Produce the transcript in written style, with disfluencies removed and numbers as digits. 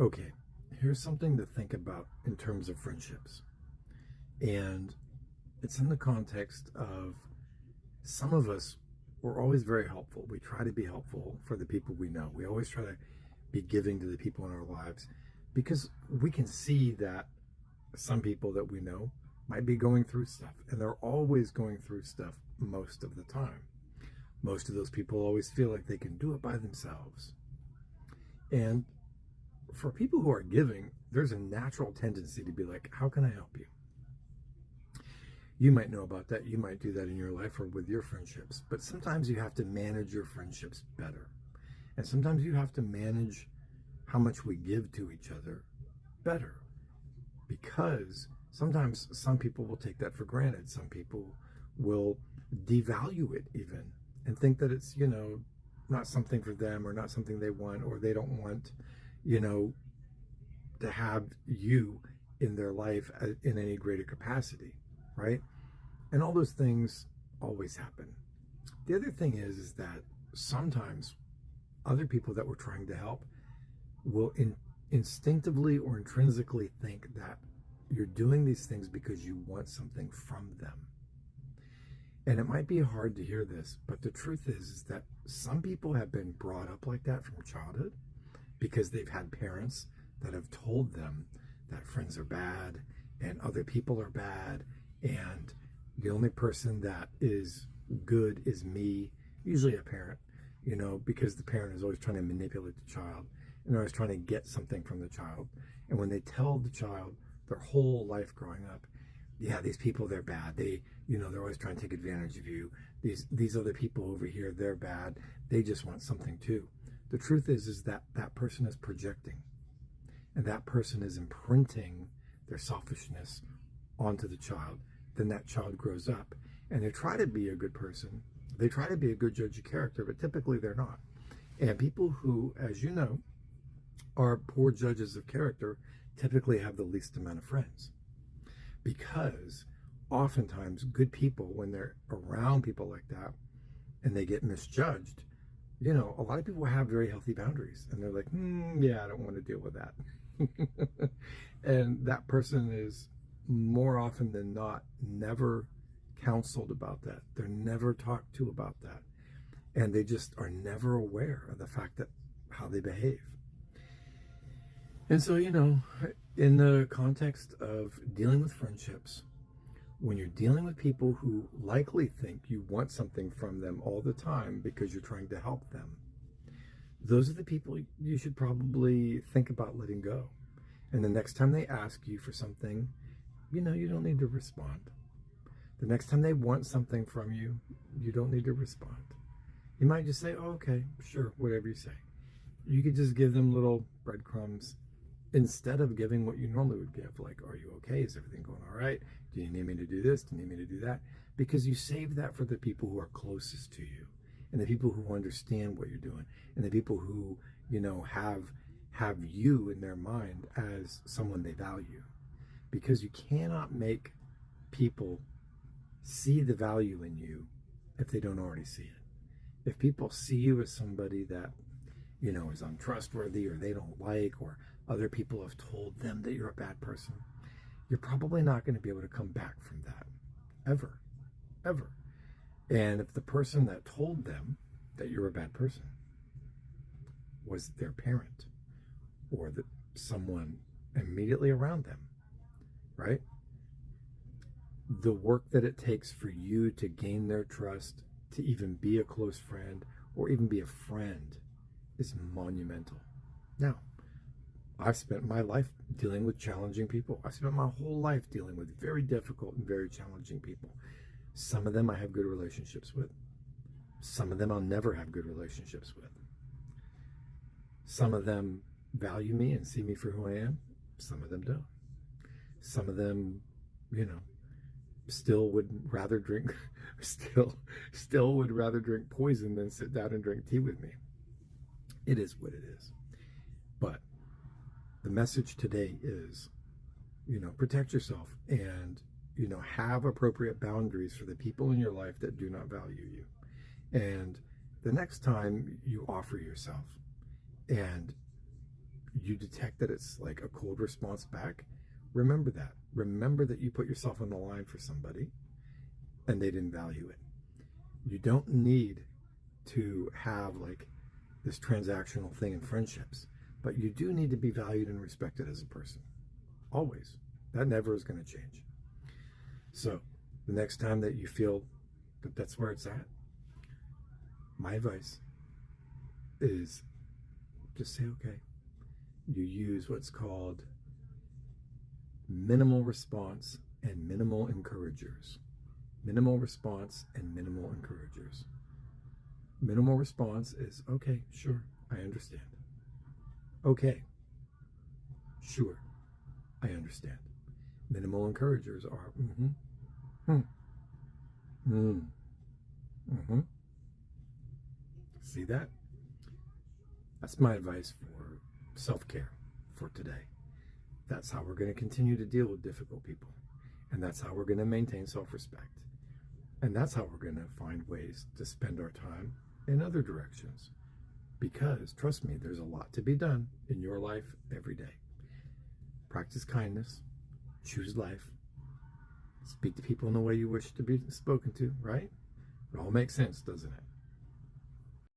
Okay, here's something to think about in terms of friendships. And it's in the context of some of us, we're always very helpful. We try to be helpful for the people we know. We always try to be giving to the people in our lives because we can see that some people that we know might be going through stuff, and they're always going through stuff most of the time. Most of those people always feel like they can do it by themselves. And for people who are giving, there's a natural tendency to be like, how can I help you? You might know about that. You might do that in your life or with your friendships. But sometimes you have to manage your friendships better. And sometimes you have to manage how much we give to each other better. Because sometimes some people will take that for granted. Some people will devalue it even and think that it's, not something for them or not something they want, or they don't want, you know, to have you in their life in any greater capacity, right? And all those things always happen. The other thing is that sometimes other people that we're trying to help will instinctively or intrinsically think that you're doing these things because you want something from them. And it might be hard to hear this, but the truth is that some people have been brought up like that from childhood because they've had parents that have told them that friends are bad and other people are bad, and the only person that is good is me, usually a parent, because the parent is always trying to manipulate the child and they're always trying to get something from the child. And when they tell the child their whole life growing up, yeah, these people, they're bad. They're always trying to take advantage of you. These other people over here, they're bad. They just want something too. The truth is that that person is projecting, and that person is imprinting their selfishness onto the child. Then that child grows up and they try to be a good person. They try to be a good judge of character, but typically they're not. And people who, as you know, are poor judges of character typically have the least amount of friends. Because oftentimes good people, when they're around people like that and they get misjudged, a lot of people have very healthy boundaries and they're like, yeah, I don't want to deal with that. And that person is more often than not never counseled about that. They're never talked to about that. And they just are never aware of the fact that how they behave. And so, in the context of dealing with friendships, when you're dealing with people who likely think you want something from them all the time because you're trying to help them, those are the people you should probably think about letting go. And the next time they ask you for something, you don't need to respond. The next time they want something from you, you don't need to respond. You might just say, oh, okay, sure, whatever you say. You could just give them little breadcrumbs instead of giving what you normally would give, like, are you okay? Is everything going all right? Do you need me to do this? Do you need me to do that? Because you save that for the people who are closest to you, and the people who understand what you're doing, and the people who, have you in their mind as someone they value. Because you cannot make people see the value in you if they don't already see it. If people see you as somebody that, is untrustworthy, or they don't like, or other people have told them that you're a bad person, you're probably not going to be able to come back from that. Ever. Ever. And if the person that told them that you're a bad person was their parent or someone immediately around them, right? The work that it takes for you to gain their trust, to even be a close friend or even be a friend, is monumental. Now, I've spent my life dealing with challenging people. I've spent my whole life dealing with very difficult and very challenging people. Some of them I have good relationships with. Some of them I'll never have good relationships with. Some of them value me and see me for who I am. Some of them don't. Some of them, still would rather drink still would rather drink poison than sit down and drink tea with me. It is what it is. But the message today is, protect yourself and, have appropriate boundaries for the people in your life that do not value you. And the next time you offer yourself and you detect that it's like a cold response back, remember that. Remember that you put yourself on the line for somebody and they didn't value it. You don't need to have like this transactional thing in friendships, but you do need to be valued and respected as a person. Always. That never is going to change. So the next time that you feel that that's where it's at, my advice is just say, okay. You use what's called minimal response and minimal encouragers. Minimal response and minimal encouragers. Minimal response is, okay, sure, I understand. Okay, sure, I understand. Minimal encouragers are, See that? That's my advice for self-care for today. That's how we're going to continue to deal with difficult people. And that's how we're going to maintain self-respect. And that's how we're going to find ways to spend our time in other directions. Because, trust me, there's a lot to be done in your life every day. Practice kindness. Choose life. Speak to people in the way you wish to be spoken to, right? It all makes sense, doesn't it?